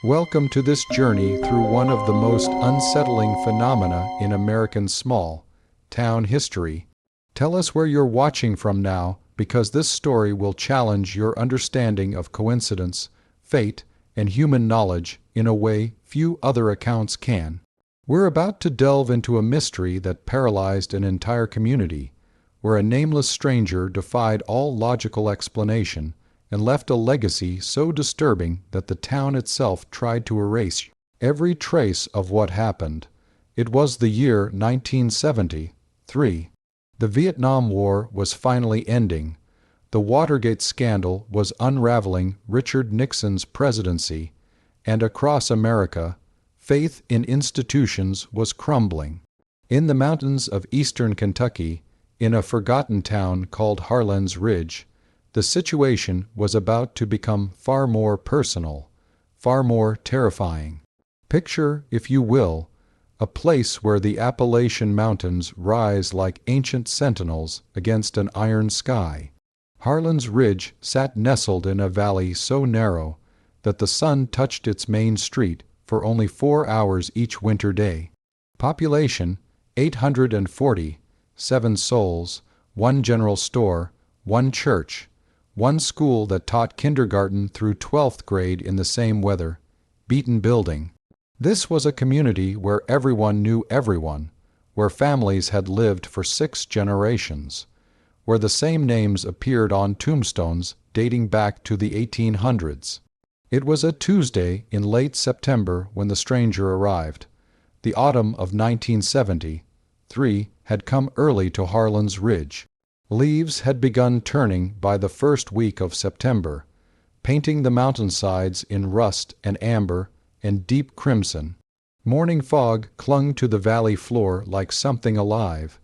Welcome to this journey through one of the most unsettling phenomena in American small town history. Tell us where you're watching from now, because this story will challenge your understanding of coincidence, fate, and human knowledge in a way few other accounts can. We're about to delve into a mystery that paralyzed an entire community, where a nameless stranger defied all logical explanation and left a legacy so disturbing that the town itself tried to erase every trace of what happened. It was the year 1973. The Vietnam War was finally ending. The Watergate scandal was unraveling Richard Nixon's presidency, and across America, faith in institutions was crumbling. In the mountains of eastern Kentucky, in a forgotten town called Harlan's Ridge, the situation was about to become far more personal, far more terrifying. Picture, if you will, a place where the Appalachian Mountains rise like ancient sentinels against an iron sky. Harlan's Ridge sat nestled in a valley so narrow that the sun touched its main street for only 4 hours each winter day. Population 840, 7 souls, 1 general store, 1 church, 1 school that taught kindergarten through 12th grade in the same weather, beaten building. This was a community where everyone knew everyone, where families had lived for 6 generations, where the same names appeared on tombstones dating back to the 1800s. It was a Tuesday in late September when the stranger arrived. The autumn of 1973 had come early to Harlan's Ridge. Leaves had begun turning by the first week of September, painting the mountainsides in rust and amber and deep crimson. Morning fog clung to the valley floor like something alive,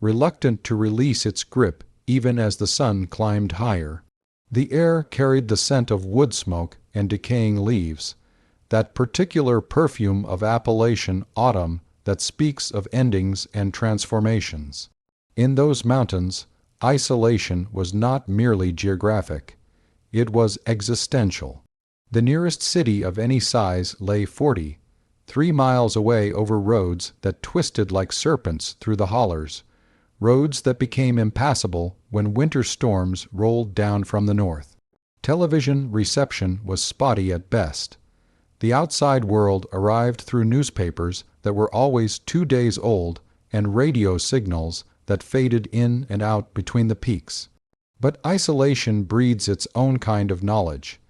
reluctant to release its grip even as the sun climbed higher. The air carried the scent of wood smoke and decaying leaves, that particular perfume of Appalachian autumn that speaks of endings and transformations. In those mountains, isolation was not merely geographic. It was existential. The nearest city of any size lay 43 miles away over roads that twisted like serpents through the hollers, roads that became impassable when winter storms rolled down from the north. Television reception was spotty at best. The outside world arrived through newspapers that were always 2 days old and radio signals that faded in and out between the peaks. But isolation breeds its own kind of knowledge.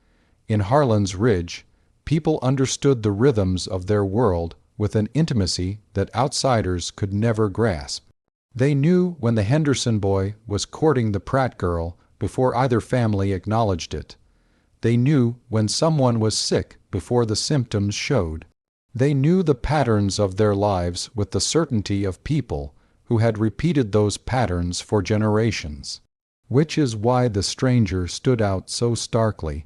In Harlan's Ridge, people understood the rhythms of their world with an intimacy that outsiders could never grasp. They knew when the Henderson boy was courting the Pratt girl before either family acknowledged it. They knew when someone was sick before the symptoms showed. They knew the patterns of their lives with the certainty of people who had repeated those patterns for generations. Which is why the stranger stood out so starkly.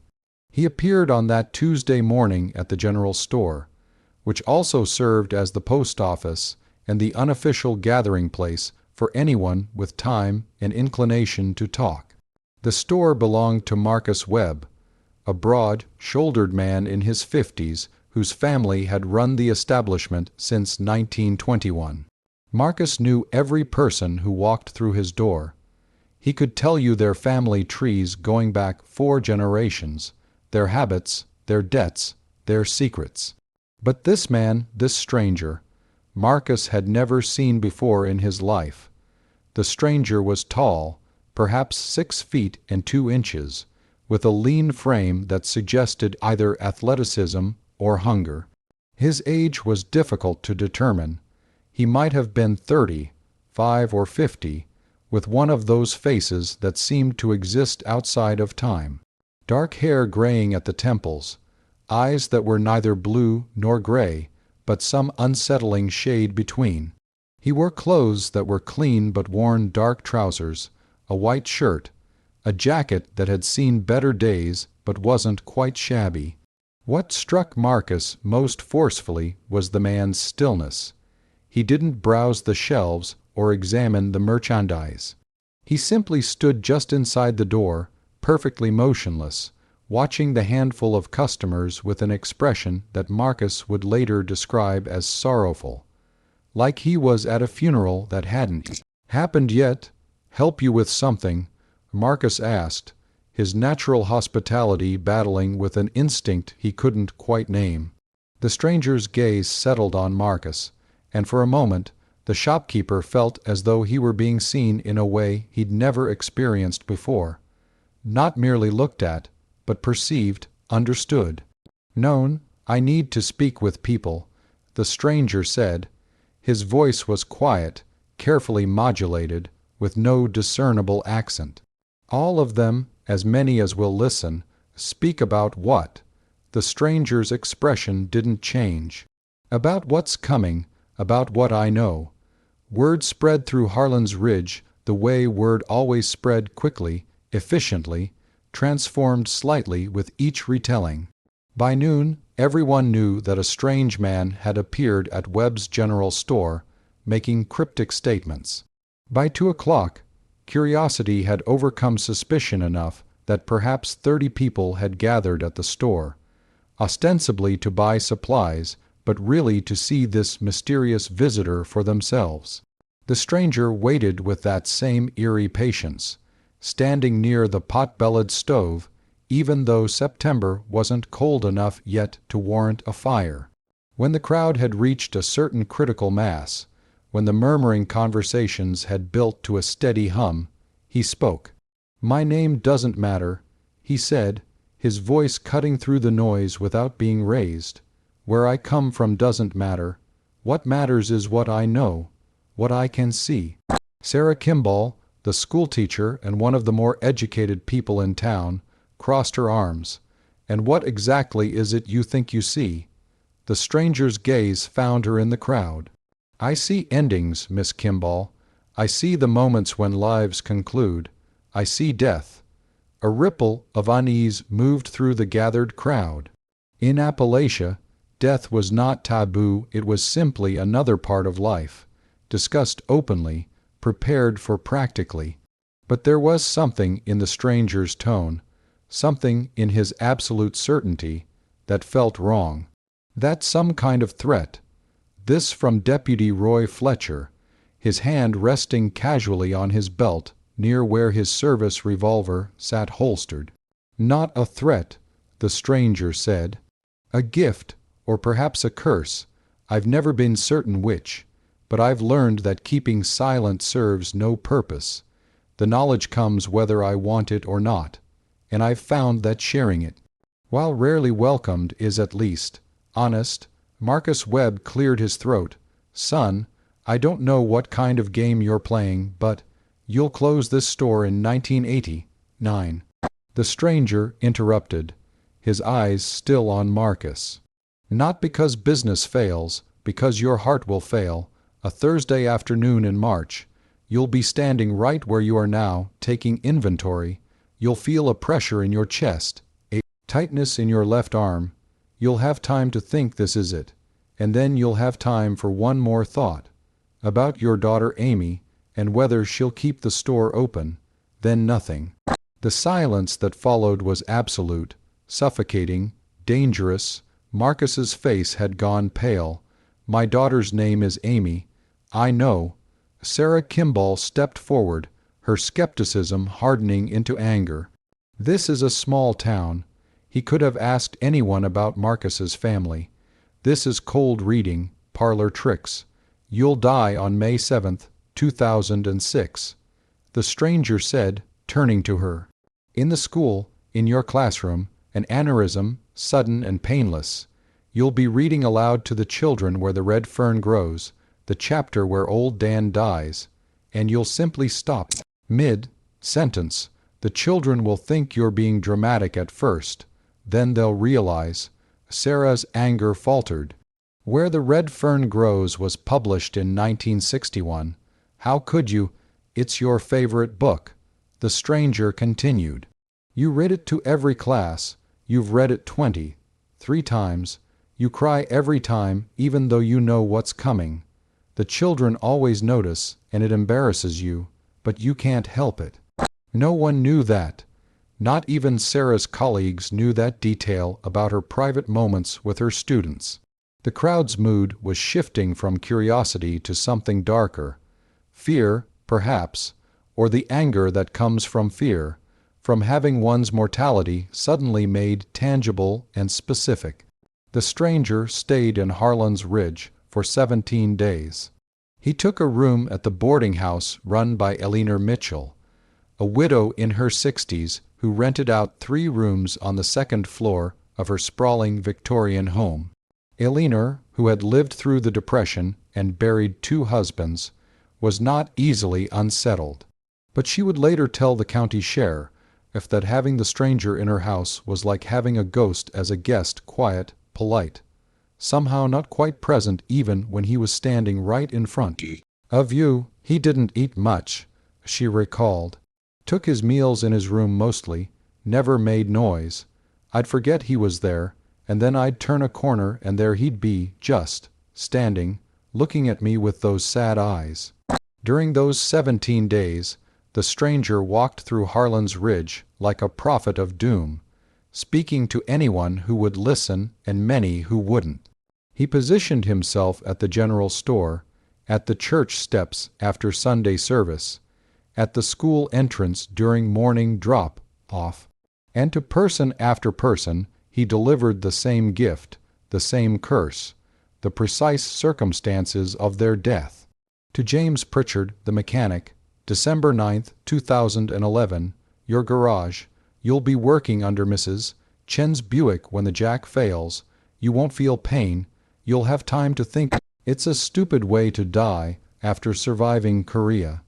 He appeared on that Tuesday morning at the general store, which also served as the post office and the unofficial gathering place for anyone with time and inclination to talk. The store belonged to Marcus Webb, a broad, shouldered man in his 50s whose family had run the establishment since 1921. Marcus knew every person who walked through his door. He could tell you their family trees going back 4 generations, their habits, their debts, their secrets. But this man, this stranger, Marcus had never seen before in his life. The stranger was tall, perhaps 6 feet and 2 inches, with a lean frame that suggested either athleticism or hunger. His age was difficult to determine. He might have been 30, 5 or 50, with one of those faces that seemed to exist outside of time. Dark hair graying at the temples, eyes that were neither blue nor gray, but some unsettling shade between. He wore clothes that were clean but worn dark trousers, a white shirt, a jacket that had seen better days but wasn't quite shabby. What struck Marcus most forcefully was the man's stillness. He didn't browse the shelves or examine the merchandise. He simply stood just inside the door, perfectly motionless, watching the handful of customers with an expression that Marcus would later describe as sorrowful. Like he was at a funeral that hadn't happened yet. "Help you with something?" Marcus asked, his natural hospitality battling with an instinct he couldn't quite name. The stranger's gaze settled on Marcus, and for a moment the shopkeeper felt as though he were being seen in a way he'd never experienced before. Not merely looked at, but perceived, understood. "Known, I need to speak with people," the stranger said. His voice was quiet, carefully modulated, with no discernible accent. "All of them, as many as will listen, speak about what?" The stranger's expression didn't change. "About what's coming, about what I know." Word spread through Harlan's Ridge the way word always spread, quickly, efficiently, transformed slightly with each retelling. By noon, everyone knew that a strange man had appeared at Webb's General Store, making cryptic statements. By 2 o'clock, curiosity had overcome suspicion enough that perhaps 30 people had gathered at the store, ostensibly to buy supplies, but really to see this mysterious visitor for themselves. The stranger waited with that same eerie patience, standing near the pot-bellied stove, even though September wasn't cold enough yet to warrant a fire. When the crowd had reached a certain critical mass, when the murmuring conversations had built to a steady hum, he spoke. "My name doesn't matter," he said, his voice cutting through the noise without being raised. "Where I come from doesn't matter. What matters is what I know, what I can see." Sarah Kimball, the schoolteacher and one of the more educated people in town, crossed her arms. "And what exactly is it you think you see?" The stranger's gaze found her in the crowd. "I see endings, Miss Kimball. I see the moments when lives conclude. I see death." A ripple of unease moved through the gathered crowd. In Appalachia, death was not taboo, it was simply another part of life, discussed openly, prepared for practically. But there was something in the stranger's tone, something in his absolute certainty, that felt wrong. That some kind of threat. This from Deputy Roy Fletcher, his hand resting casually on his belt near where his service revolver sat holstered. "Not a threat," the stranger said. "A gift, or perhaps a curse. I've never been certain which, but I've learned that keeping silent serves no purpose. The knowledge comes whether I want it or not, and I've found that sharing it, while rarely welcomed, is at least honest." Marcus Webb cleared his throat. "Son, I don't know what kind of game you're playing, but you'll close this store in 1989. The stranger interrupted, his eyes still on Marcus. "Not because business fails, because your heart will fail. A Thursday afternoon in March. You'll be standing right where you are now, taking inventory. You'll feel a pressure in your chest, a tightness in your left arm. You'll have time to think this is it, and then you'll have time for one more thought, about your daughter Amy, and whether she'll keep the store open, then nothing." The silence that followed was absolute, suffocating, dangerous. Marcus's face had gone pale. "My daughter's name is Amy. I know." Sarah Kimball stepped forward, her skepticism hardening into anger. "This is a small town." He could have asked anyone about Marcus's family. "This is cold reading, parlor tricks. You'll die on May 7th, 2006. The stranger said, turning to her. "In the school, in your classroom, an aneurysm, sudden and painless. You'll be reading aloud to the children where the red fern grows, the chapter where old Dan dies, and you'll simply stop mid-sentence. The children will think you're being dramatic at first. Then they'll realize." Sarah's anger faltered. "Where the Red Fern Grows was published in 1961. How could you? It's your favorite book." The stranger continued. "You read it to every class. You've read it 23 times. You cry every time, even though you know what's coming. The children always notice, and it embarrasses you, but you can't help it. No one knew that. Not even Sarah's colleagues knew that detail about her private moments with her students. The crowd's mood was shifting from curiosity to something darker. Fear, perhaps, or the anger that comes from fear, from having one's mortality suddenly made tangible and specific. The stranger stayed in Harlan's Ridge for 17 days. He took a room at the boarding house run by Eleanor Mitchell, a widow in her 60s who rented out 3 rooms on the 2nd floor of her sprawling Victorian home. Eleanor, who had lived through the Depression and buried 2 husbands, was not easily unsettled. But she would later tell the county sheriff that having the stranger in her house was like having a ghost as a guest, quiet, polite, somehow not quite present even when he was standing right in front of you. He didn't eat much, she recalled. Took his meals in his room mostly, never made noise. I'd forget he was there, and then I'd turn a corner and there he'd be, just standing, looking at me with those sad eyes. During those 17 days, the stranger walked through Harlan's Ridge like a prophet of doom, speaking to anyone who would listen and many who wouldn't. He positioned himself at the general store, at the church steps after Sunday service, at the school entrance during morning drop-off, and to person after person he delivered the same gift, the same curse, the precise circumstances of their death. To James Pritchard, the mechanic, December 9, 2011, your garage. You'll be working under Mrs. Chen's Buick when the jack fails. You won't feel pain. You'll have time to think. It's a stupid way to die after surviving Korea.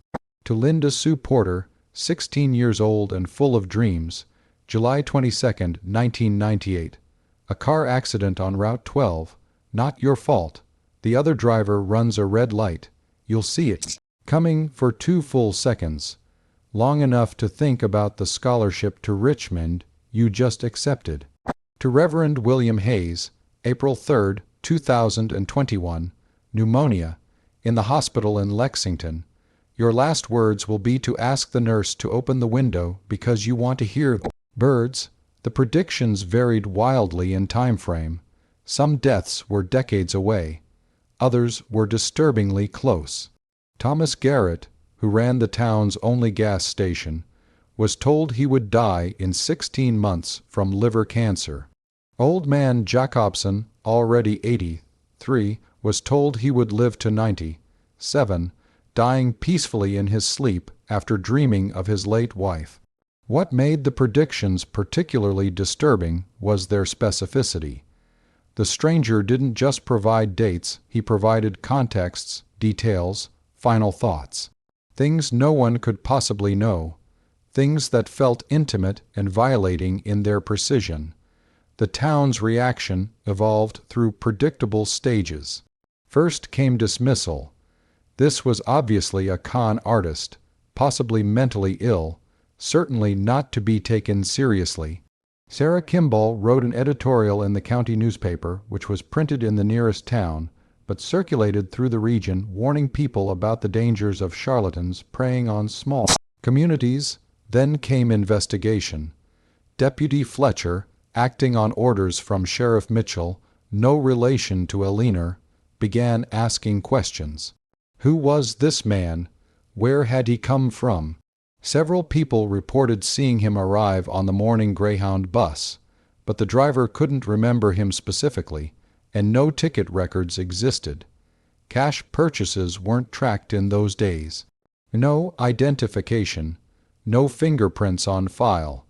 To Linda Sue Porter, 16 years old and full of dreams, July 22, 1998. A car accident on Route 12. Not your fault. The other driver runs a red light. You'll see it coming for 2 full seconds, long enough to think about the scholarship to Richmond you just accepted. To Reverend William Hayes, April 3, 2021, pneumonia, in the hospital in Lexington. Your last words will be to ask the nurse to open the window because you want to hear birds. The predictions varied wildly in time frame. Some deaths were decades away. Others were disturbingly close. Thomas Garrett, who ran the town's only gas station, was told he would die in 16 months from liver cancer. Old man Jacobson, already 83, was told he would live to 97, dying peacefully in his sleep after dreaming of his late wife. What made the predictions particularly disturbing was their specificity. The stranger didn't just provide dates, he provided contexts, details, final thoughts. Things no one could possibly know. Things that felt intimate and violating in their precision. The town's reaction evolved through predictable stages. First came dismissal. This was obviously a con artist, possibly mentally ill, certainly not to be taken seriously. Sarah Kimball wrote an editorial in the county newspaper, which was printed in the nearest town, but circulated through the region, warning people about the dangers of charlatans preying on small communities. Then came investigation. Deputy Fletcher, acting on orders from Sheriff Mitchell, no relation to Eleanor, began asking questions. Who was this man? Where had he come from? Several people reported seeing him arrive on the morning Greyhound bus, but the driver couldn't remember him specifically, and no ticket records existed. Cash purchases weren't tracked in those days. No identification, no fingerprints on file.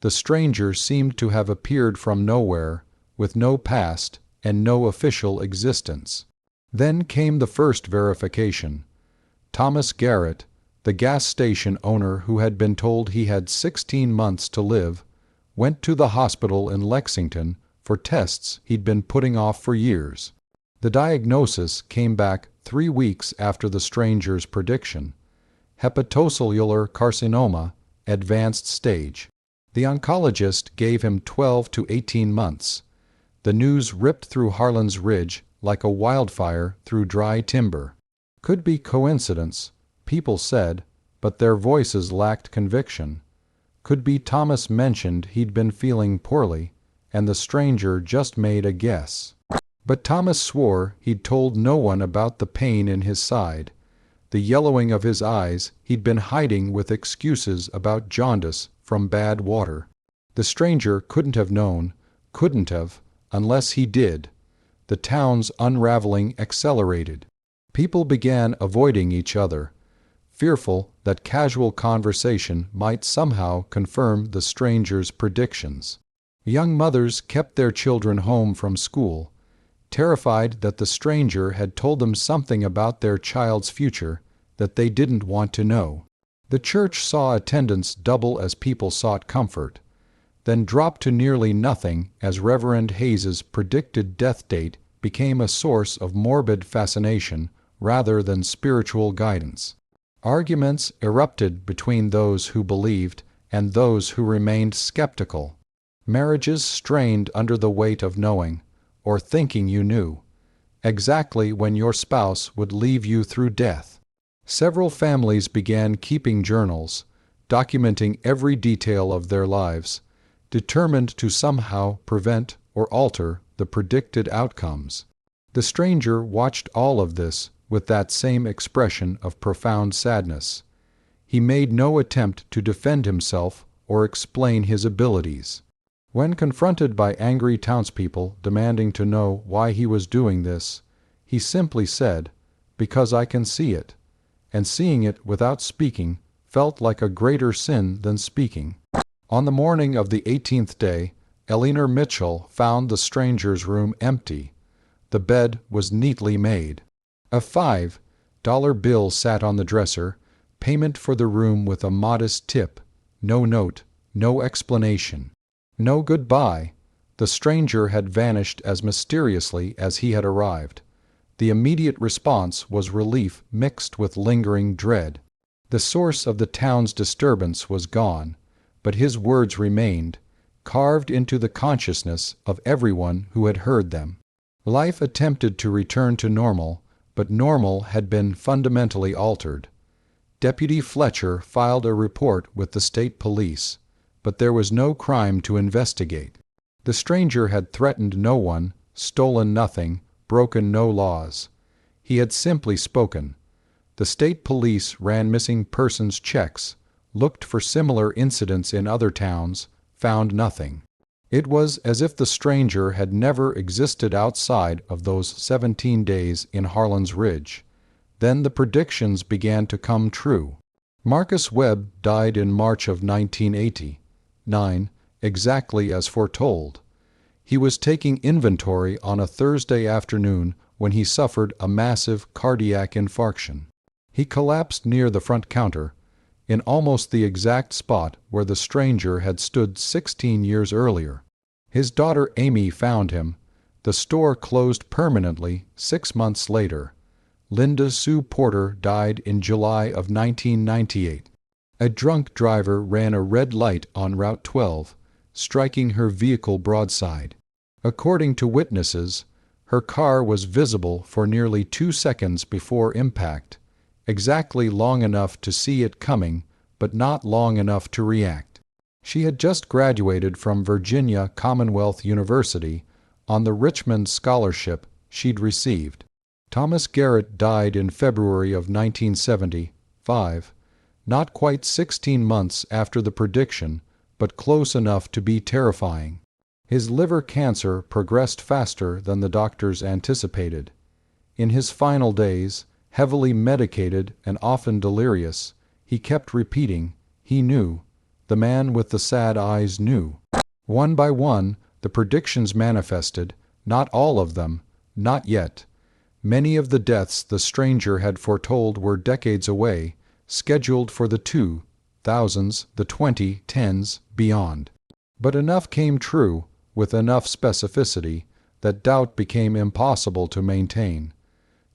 The stranger seemed to have appeared from nowhere, with no past and no official existence. Then came the first verification. Thomas Garrett, the gas station owner who had been told he had 16 months to live, went to the hospital in Lexington for tests he'd been putting off for years. The diagnosis came back 3 weeks after the stranger's prediction. Hepatocellular carcinoma, advanced stage. The oncologist gave him 12 to 18 months. The news ripped through Harlan's Ridge like a wildfire through dry timber. Could be coincidence, people said, but their voices lacked conviction. Could be Thomas mentioned he'd been feeling poorly, and the stranger just made a guess. But Thomas swore he'd told no one about the pain in his side. The yellowing of his eyes he'd been hiding with excuses about jaundice from bad water. The stranger couldn't have known, couldn't have, unless he did. The town's unraveling accelerated. People began avoiding each other, fearful that casual conversation might somehow confirm the stranger's predictions. Young mothers kept their children home from school, terrified that the stranger had told them something about their child's future that they didn't want to know. The church saw attendance double as people sought comfort, then drop to nearly nothing as Reverend Hayes's predicted death date became a source of morbid fascination rather than spiritual guidance. Arguments erupted between those who believed and those who remained skeptical. Marriages strained under the weight of knowing, or thinking you knew, exactly when your spouse would leave you through death. Several families began keeping journals, documenting every detail of their lives, determined to somehow prevent or alter the predicted outcomes. The stranger watched all of this with that same expression of profound sadness. He made no attempt to defend himself or explain his abilities. When confronted by angry townspeople demanding to know why he was doing this, he simply said, "Because I can see it," and seeing it without speaking felt like a greater sin than speaking. On the morning of the 18th day, Eleanor Mitchell found the stranger's room empty. The bed was neatly made. A $5 bill sat on the dresser, payment for the room with a modest tip, no note, no explanation, no goodbye. The stranger had vanished as mysteriously as he had arrived. The immediate response was relief mixed with lingering dread. The source of the town's disturbance was gone, but his words remained, carved into the consciousness of everyone who had heard them. Life attempted to return to normal, but normal had been fundamentally altered. Deputy Fletcher filed a report with the state police, but there was no crime to investigate. The stranger had threatened no one, stolen nothing, broken no laws. He had simply spoken. The state police ran missing persons checks, looked for similar incidents in other towns, found nothing. It was as if the stranger had never existed outside of those 17 days in Harlan's Ridge. Then the predictions began to come true. Marcus Webb died in March of 1989, exactly as foretold. He was taking inventory on a Thursday afternoon when he suffered a massive cardiac infarction. He collapsed near the front counter, in almost the exact spot where the stranger had stood 16 years earlier. His daughter Amy found him. The store closed permanently 6 months later. Linda Sue Porter died in July of 1998. A drunk driver ran a red light on Route 12, striking her vehicle broadside. According to witnesses, her car was visible for nearly 2 seconds before impact, exactly long enough to see it coming, but not long enough to react. She had just graduated from Virginia Commonwealth University on the Richmond Scholarship she'd received. Thomas Garrett died in February of 1975, not quite 16 months after the prediction, but close enough to be terrifying. His liver cancer progressed faster than the doctors anticipated. In his final days, heavily medicated and often delirious, he kept repeating, he knew. The man with the sad eyes knew. One by one, the predictions manifested, not all of them, not yet. Many of the deaths the stranger had foretold were decades away, scheduled for the 2000s, the 2010s, beyond. But enough came true, with enough specificity, that doubt became impossible to maintain.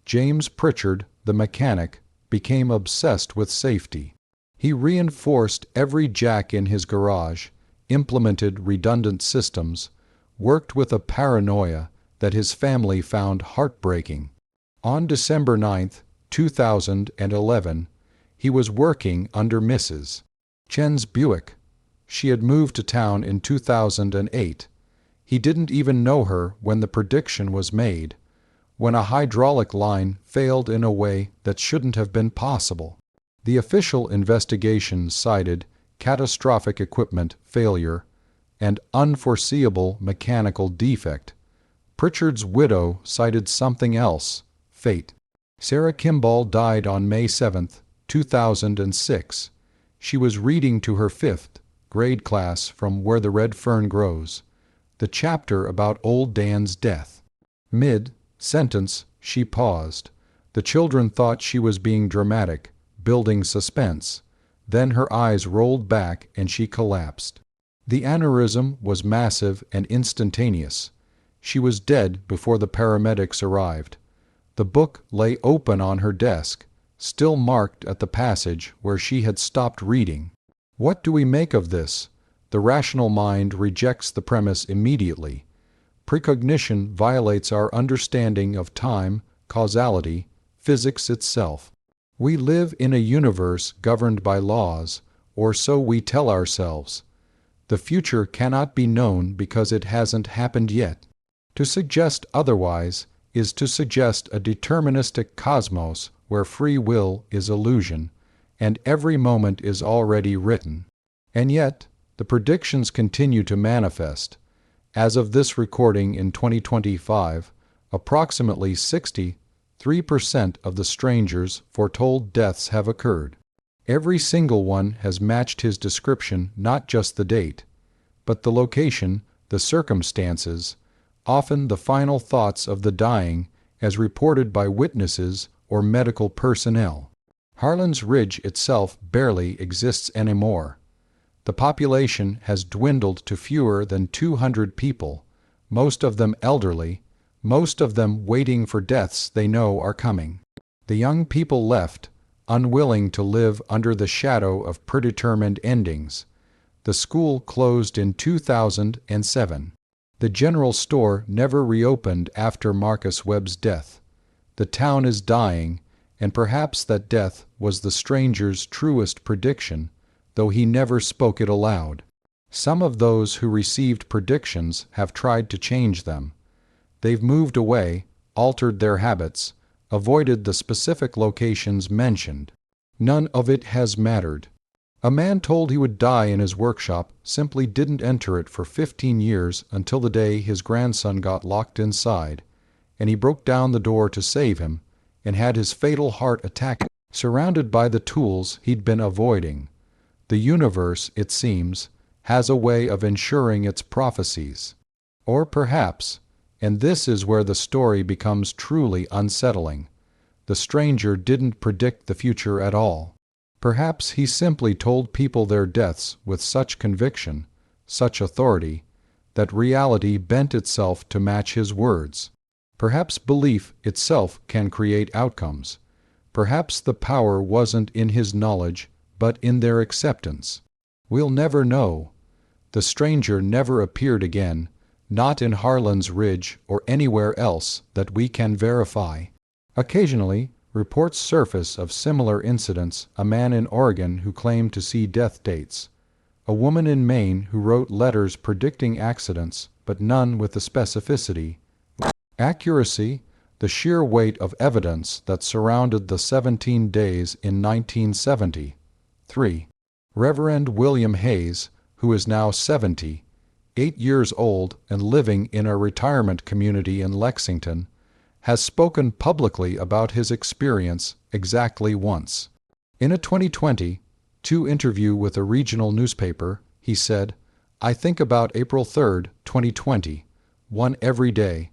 James Pritchard, the mechanic, became obsessed with safety. He reinforced every jack in his garage, implemented redundant systems, worked with a paranoia that his family found heartbreaking. On December 9, 2011, he was working under Mrs. Chen's Buick. She had moved to town in 2008. He didn't even know her when the prediction was made, when a hydraulic line failed in a way that shouldn't have been possible. The official investigation cited catastrophic equipment failure and unforeseeable mechanical defect. Pritchard's widow cited something else, fate. Sarah Kimball died on May 7, 2006. She was reading to her 5th grade class from Where the Red Fern Grows, the chapter about old Dan's death. Mid-sentence, she paused. The children thought she was being dramatic, building suspense. Then her eyes rolled back and she collapsed. The aneurysm was massive and instantaneous. She was dead before the paramedics arrived. The book lay open on her desk, still marked at the passage where she had stopped reading. What do we make of this? The rational mind rejects the premise immediately. Precognition violates our understanding of time, causality, physics itself. We live in a universe governed by laws, or so we tell ourselves. The future cannot be known because it hasn't happened yet. To suggest otherwise is to suggest a deterministic cosmos where free will is illusion, and every moment is already written. And yet, the predictions continue to manifest. As of this recording in 2025, approximately 63% of the strangers' foretold deaths have occurred. Every single one has matched his description, not just the date, but the location, the circumstances, often the final thoughts of the dying as reported by witnesses or medical personnel. Harlan's Ridge itself barely exists anymore. The population has dwindled to fewer than 200 people, most of them elderly, most of them waiting for deaths they know are coming. The young people left, unwilling to live under the shadow of predetermined endings. The school closed in 2007. The general store never reopened after Marcus Webb's death. The town is dying, and perhaps that death was the stranger's truest prediction, though he never spoke it aloud. Some of those who received predictions have tried to change them. They've moved away, altered their habits, avoided the specific locations mentioned. None of it has mattered. A man told he would die in his workshop simply didn't enter it for 15 years until the day his grandson got locked inside, and he broke down the door to save him and had his fatal heart attack, surrounded by the tools he'd been avoiding. The universe, it seems, has a way of ensuring its prophecies. Or perhaps, and this is where the story becomes truly unsettling, the stranger didn't predict the future at all. Perhaps he simply told people their deaths with such conviction, such authority, that reality bent itself to match his words. Perhaps belief itself can create outcomes. Perhaps the power wasn't in his knowledge, but in their acceptance. We'll never know. The stranger never appeared again, not in Harlan's Ridge or anywhere else that we can verify. Occasionally, reports surface of similar incidents, a man in Oregon who claimed to see death dates, a woman in Maine who wrote letters predicting accidents, but none with the specificity, accuracy, the sheer weight of evidence that surrounded the 17 days in 1970. 3. Reverend William Hayes, who is now 70, 8 years old and living in a retirement community in Lexington, has spoken publicly about his experience exactly once. In a 2022 interview with a regional newspaper, he said, "I think about April 3, 2020, one every day.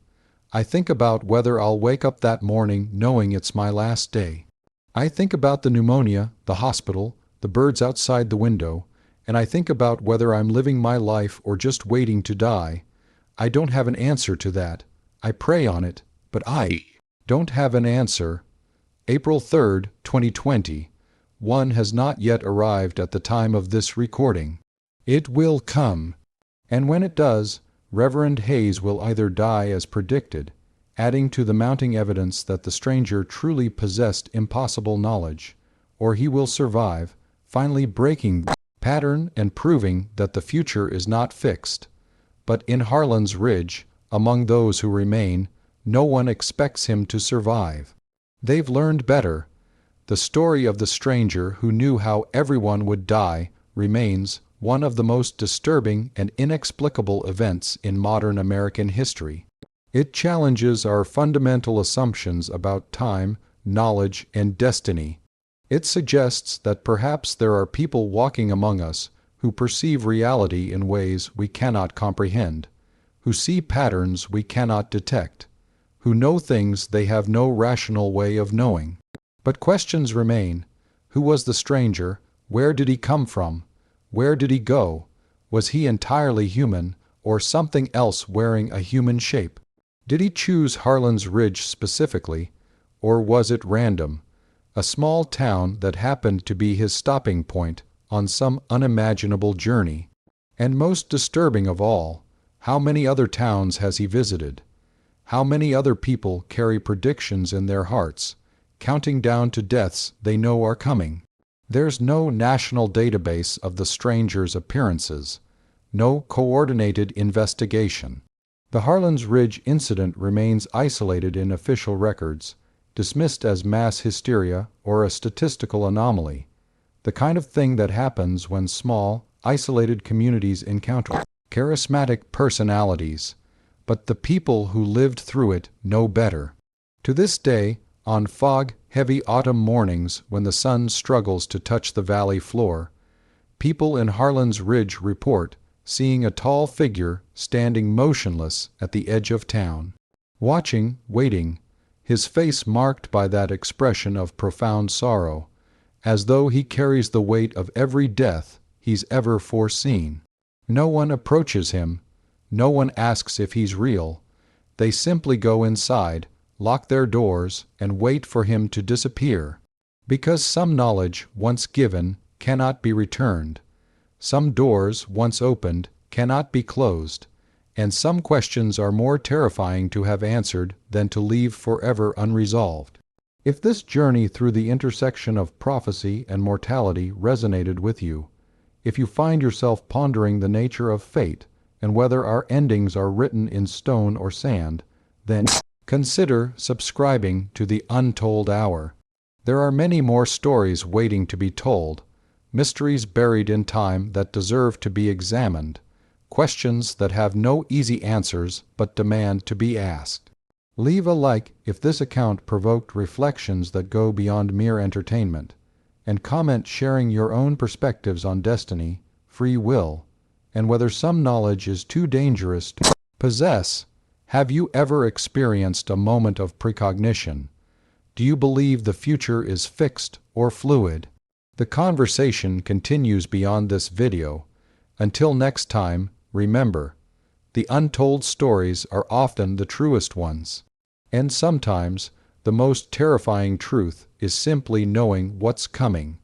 I think about whether I'll wake up that morning knowing it's my last day. I think about the pneumonia, the hospital, the birds outside the window, and I think about whether I'm living my life or just waiting to die. I don't have an answer to that. I pray on it, but I don't have an answer." April 3, 2020. One has not yet arrived at the time of this recording. It will come. And when it does, Reverend Hayes will either die as predicted, adding to the mounting evidence that the stranger truly possessed impossible knowledge, or he will survive, finally breaking pattern and proving that the future is not fixed. But in Harlan's Ridge, among those who remain, no one expects him to survive. They've learned better. The story of the stranger who knew how everyone would die remains one of the most disturbing and inexplicable events in modern American history. It challenges our fundamental assumptions about time, knowledge, and destiny. It suggests that perhaps there are people walking among us who perceive reality in ways we cannot comprehend, who see patterns we cannot detect, who know things they have no rational way of knowing. But questions remain. Who was the stranger? Where did he come from? Where did he go? Was he entirely human, or something else wearing a human shape? Did he choose Harlan's Ridge specifically, or was it random? A small town that happened to be his stopping point on some unimaginable journey. And most disturbing of all, how many other towns has he visited? How many other people carry predictions in their hearts, counting down to deaths they know are coming? There's no national database of the stranger's appearances, no coordinated investigation. The Harlan's Ridge incident remains isolated in official records, dismissed as mass hysteria or a statistical anomaly, the kind of thing that happens when small, isolated communities encounter charismatic personalities. But the people who lived through it know better. To this day, on fog-heavy autumn mornings when the sun struggles to touch the valley floor, people in Harlan's Ridge report seeing a tall figure standing motionless at the edge of town, watching, waiting, his face marked by that expression of profound sorrow, as though he carries the weight of every death he's ever foreseen. No one approaches him. No one asks if he's real. They simply go inside, lock their doors, and wait for him to disappear. Because some knowledge, once given, cannot be returned. Some doors, once opened, cannot be closed. And some questions are more terrifying to have answered than to leave forever unresolved. If this journey through the intersection of prophecy and mortality resonated with you, if you find yourself pondering the nature of fate and whether our endings are written in stone or sand, then consider subscribing to The Untold Hour. There are many more stories waiting to be told, mysteries buried in time that deserve to be examined, questions that have no easy answers but demand to be asked. Leave a like if this account provoked reflections that go beyond mere entertainment, and comment sharing your own perspectives on destiny, free will, and whether some knowledge is too dangerous to possess. Have you ever experienced a moment of precognition? Do you believe the future is fixed or fluid? The conversation continues beyond this video. Until next time, remember, the untold stories are often the truest ones. And sometimes, the most terrifying truth is simply knowing what's coming.